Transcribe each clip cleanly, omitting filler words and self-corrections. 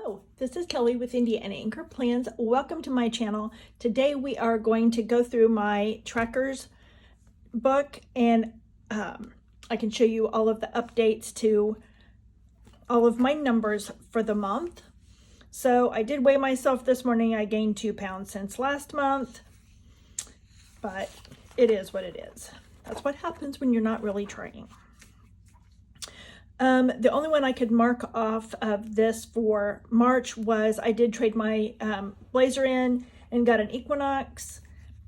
Hello, this is Kelly with Indiana Anchor Plans. Welcome to my channel. Today we are going to go through my trackers book and I can show you all of the updates to all of my numbers for the month. So I did weigh myself this morning. I gained 2 pounds since last month, but it is what it is. That's what happens when you're not really trying. The only one I could mark off of this for March was I did trade my blazer in and got an Equinox.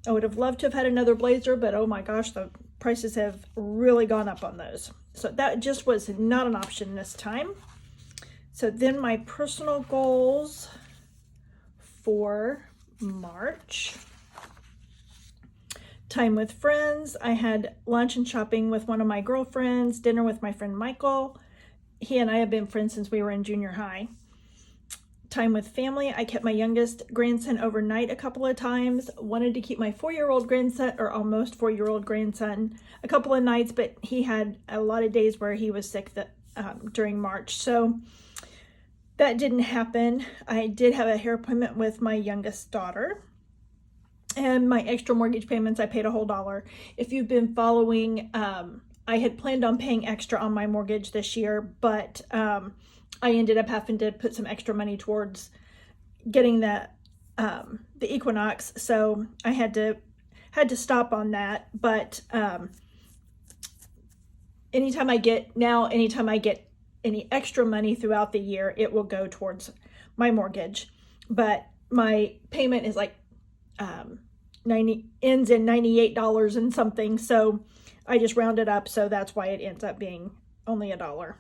I would have loved to have had another blazer, but oh my gosh, the prices have really gone up on those. So that just was not an option this time. So then my personal goals for March. Time with friends. I had lunch and shopping with one of my girlfriends, dinner with my friend Michael. He and I have been friends since we were in junior high. Time with family. I kept my youngest grandson overnight a couple of times. Wanted to keep my 4-year-old grandson, or almost 4-year-old grandson, a couple of nights, but he had a lot of days where he was sick during March. So that didn't happen. I did have a hair appointment with my youngest daughter. And my extra mortgage payments, I paid a whole $1. If you've been following, I had planned on paying extra on my mortgage this year, but I ended up having to put some extra money towards getting the Equinox, so I had to stop on that. But anytime I get any extra money throughout the year, it will go towards my mortgage. But my payment is like ends in $98 and something, so I just rounded up, so that's why it ends up being only $1.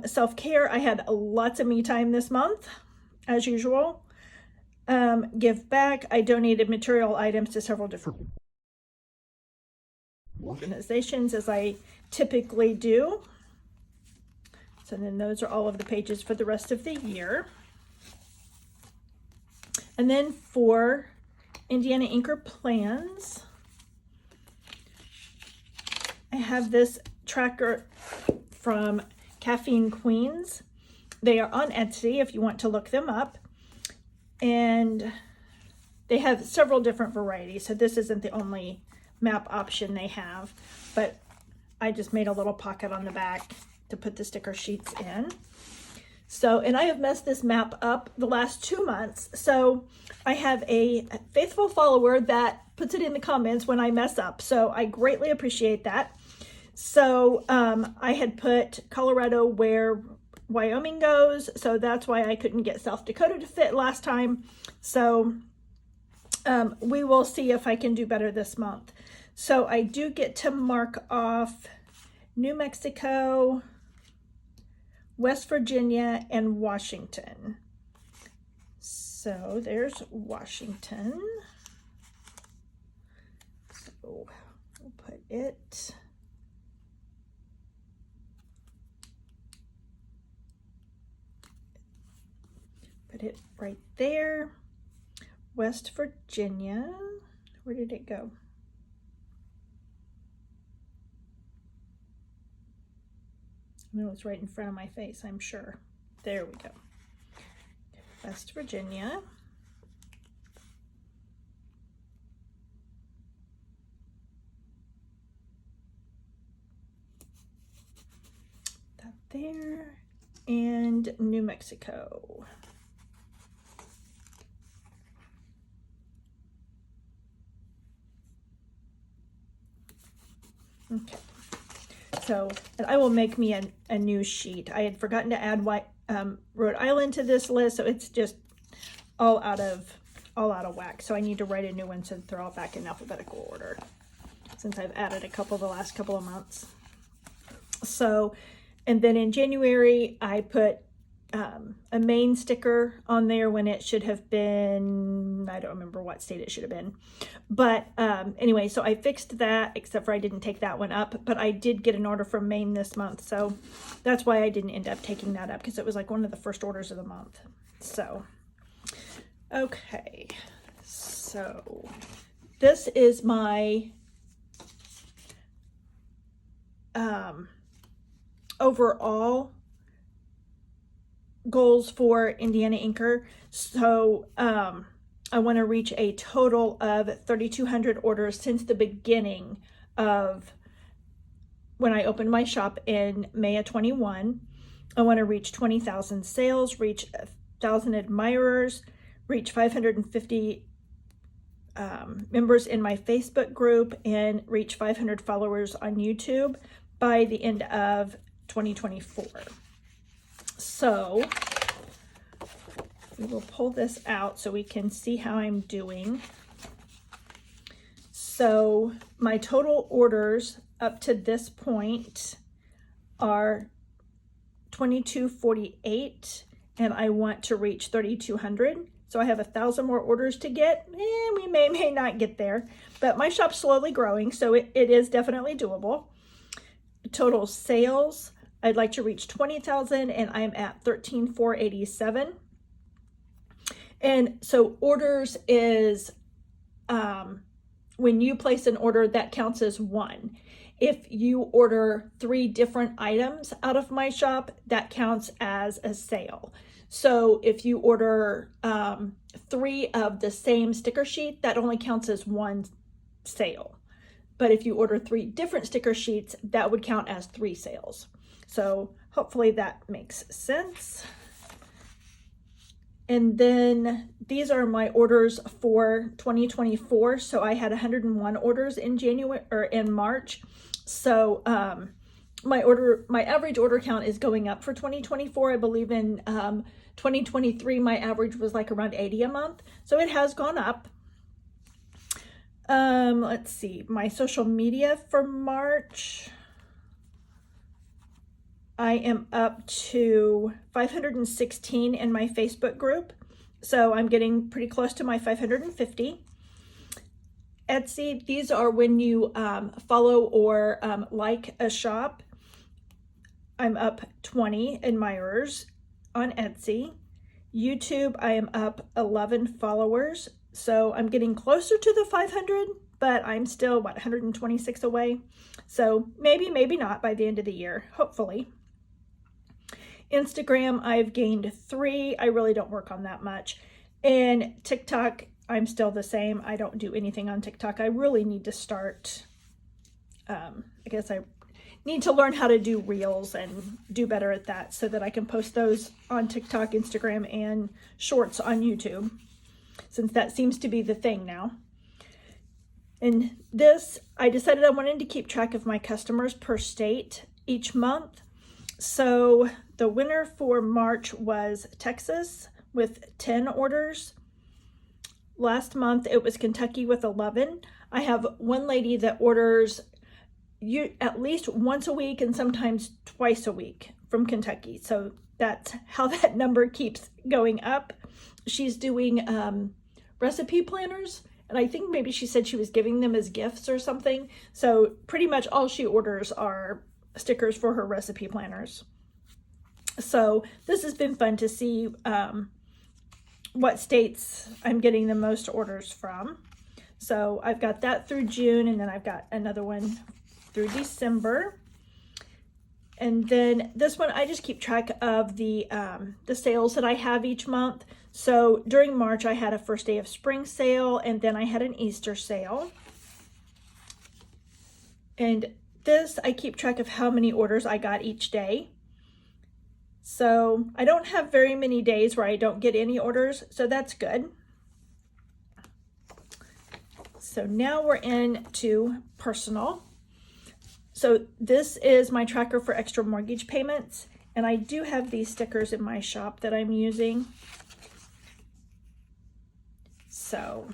Self-care, I had lots of me time this month, as usual. Give back, I donated material items to several different organizations, as I typically do. So then those are all of the pages for the rest of the year. And then for Indiana Anchor Plans, I have this tracker from Caffeine Queens. They are on Etsy if you want to look them up. And they have several different varieties. So this isn't the only map option they have, but I just made a little pocket on the back to put the sticker sheets in. So, and I have messed this map up the last 2 months. So I have a faithful follower that puts it in the comments when I mess up. So I greatly appreciate that. So I had put Colorado where Wyoming goes. So that's why I couldn't get South Dakota to fit last time. So we will see if I can do better this month. So I do get to mark off New Mexico, West Virginia, and Washington. So there's Washington. So we'll put it right there. West Virginia, where did it go? No, it's right in front of my face, I'm sure. There we go. West Virginia. That there. And New Mexico. Okay. So, and I will make me a new sheet. I had forgotten to add Rhode Island to this list, so it's just all out of whack. So I need to write a new one so they're all back in alphabetical order, since I've added a couple the last couple of months. So, and then in January, I put a Maine sticker on there when it should have been, I don't remember what state it should have been. But anyway, so I fixed that, except for I didn't take that one up. But I did get an order from Maine this month. So that's why I didn't end up taking that up, because it was like one of the first orders of the month. So, okay. So this is my overall goals for Indiana Inker. So I want to reach a total of 3,200 orders since the beginning of when I opened my shop in May of 21. I want to reach 20,000 sales, reach 1,000 admirers, reach 550 members in my Facebook group, and reach 500 followers on YouTube by the end of 2024. So we will pull this out so we can see how I'm doing. So my total orders up to this point are 2,248, and I want to reach 3,200. So I have 1,000 more orders to get. We may not get there, but my shop's slowly growing, so it is definitely doable. Total sales, I'd like to reach 20,000, and I'm at 13,487. And so orders is when you place an order, that counts as one. If you order 3 different items out of my shop, that counts as a sale. So if you order 3 of the same sticker sheet, that only counts as 1 sale. But if you order 3 different sticker sheets, that would count as 3 sales. So hopefully that makes sense. And then these are my orders for 2024. So I had 101 orders in January or in March. So my average order count is going up for 2024. I believe in 2023 my average was like around 80 a month. So it has gone up. Let's see, my social media for March, I am up to 516 in my Facebook group. So I'm getting pretty close to my 550. Etsy, these are when you follow or like a shop. I'm up 20 admirers on Etsy. YouTube, I am up 11 followers. So I'm getting closer to the 500, but I'm still, 126 away. So maybe not by the end of the year, hopefully. Instagram, I've gained 3. I really don't work on that much. And TikTok, I'm still the same. I don't do anything on TikTok. I really need to start, I guess I need to learn how to do reels and do better at that so that I can post those on TikTok, Instagram, and shorts on YouTube, since that seems to be the thing now. And this, I decided I wanted to keep track of my customers per state each month. So the winner for March was Texas with 10 orders. Last month it was Kentucky with 11. I have one lady that orders at least once a week and sometimes twice a week from Kentucky. So that's how that number keeps going up. She's doing recipe planners, and I think maybe she said she was giving them as gifts or something. So pretty much all she orders are stickers for her recipe planners. So this has been fun to see what states I'm getting the most orders from. So I've got that through June, and then I've got another one through December. And then this one, I just keep track of the sales that I have each month. So during March, I had a first day of spring sale, and then I had an Easter sale. And this, I keep track of how many orders I got each day. So I don't have very many days where I don't get any orders, so that's good. So now we're into personal. So this is my tracker for extra mortgage payments, and I do have these stickers in my shop that I'm using. So,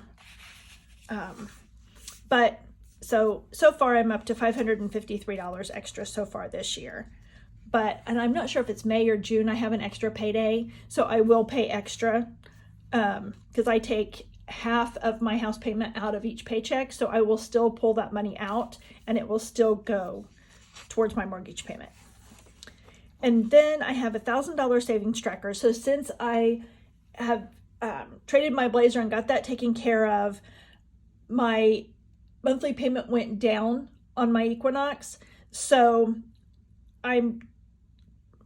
so far I'm up to $553 extra so far this year. And I'm not sure if it's May or June, I have an extra payday, so I will pay extra because I take half of my house payment out of each paycheck, so I will still pull that money out and it will still go towards my mortgage payment. And then I have $1,000 savings tracker. So since I have traded my Blazer and got that taken care of, my monthly payment went down on my Equinox. So I'm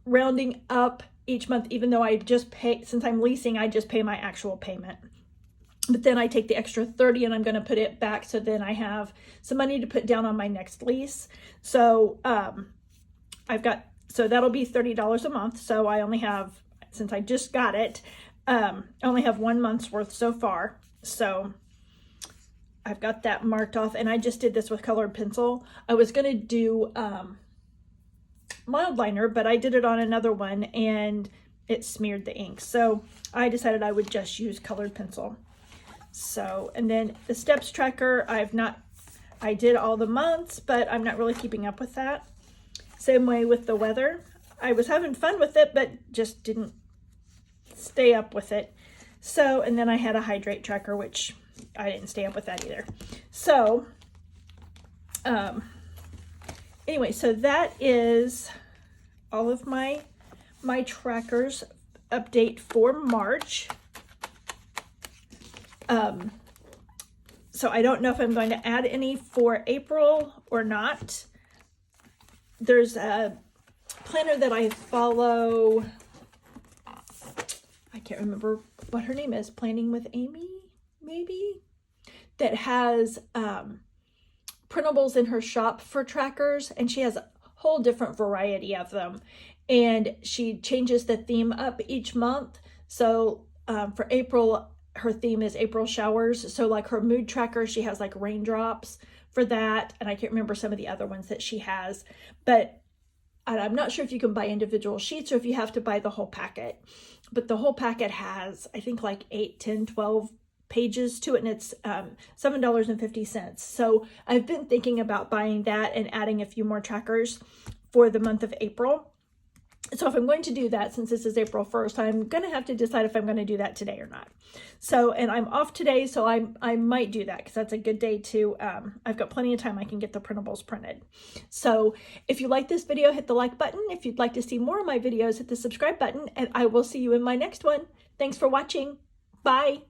rounding up each month, even though I just pay, since I'm leasing, I just pay my actual payment. But then I take the extra 30 and I'm going to put it back. So then I have some money to put down on my next lease. So so that'll be $30 a month. So I only have, since I just got it, I only have 1 month's worth so far. So I've got that marked off, and I just did this with colored pencil. I was going to do mild liner, but I did it on another one and it smeared the ink. So I decided I would just use colored pencil. So, and then the steps tracker, I did all the months, but I'm not really keeping up with that. Same way with the weather. I was having fun with it, but just didn't stay up with it. So, and then I had a hydrate tracker, which I didn't stay up with that either. So, anyway, so that is all of my trackers update for March. So I don't know if I'm going to add any for April or not. There's a planner that I follow. I can't remember what her name is. Planning with Amy, maybe? That has printables in her shop for trackers, and she has a whole different variety of them. And she changes the theme up each month. So for April, her theme is April showers. So like her mood tracker, she has like raindrops for that. And I can't remember some of the other ones that she has, but I'm not sure if you can buy individual sheets or if you have to buy the whole packet. But the whole packet has, I think, like 8, 10, 12 pages to it, and it's $7.50. So I've been thinking about buying that and adding a few more trackers for the month of April. So if I'm going to do that, since this is April 1st, I'm going to have to decide if I'm going to do that today or not. So, and I'm off today, so I might do that because that's a good day to, I've got plenty of time I can get the printables printed. So if you like this video, hit the like button. If you'd like to see more of my videos, hit the subscribe button, and I will see you in my next one. Thanks for watching. Bye.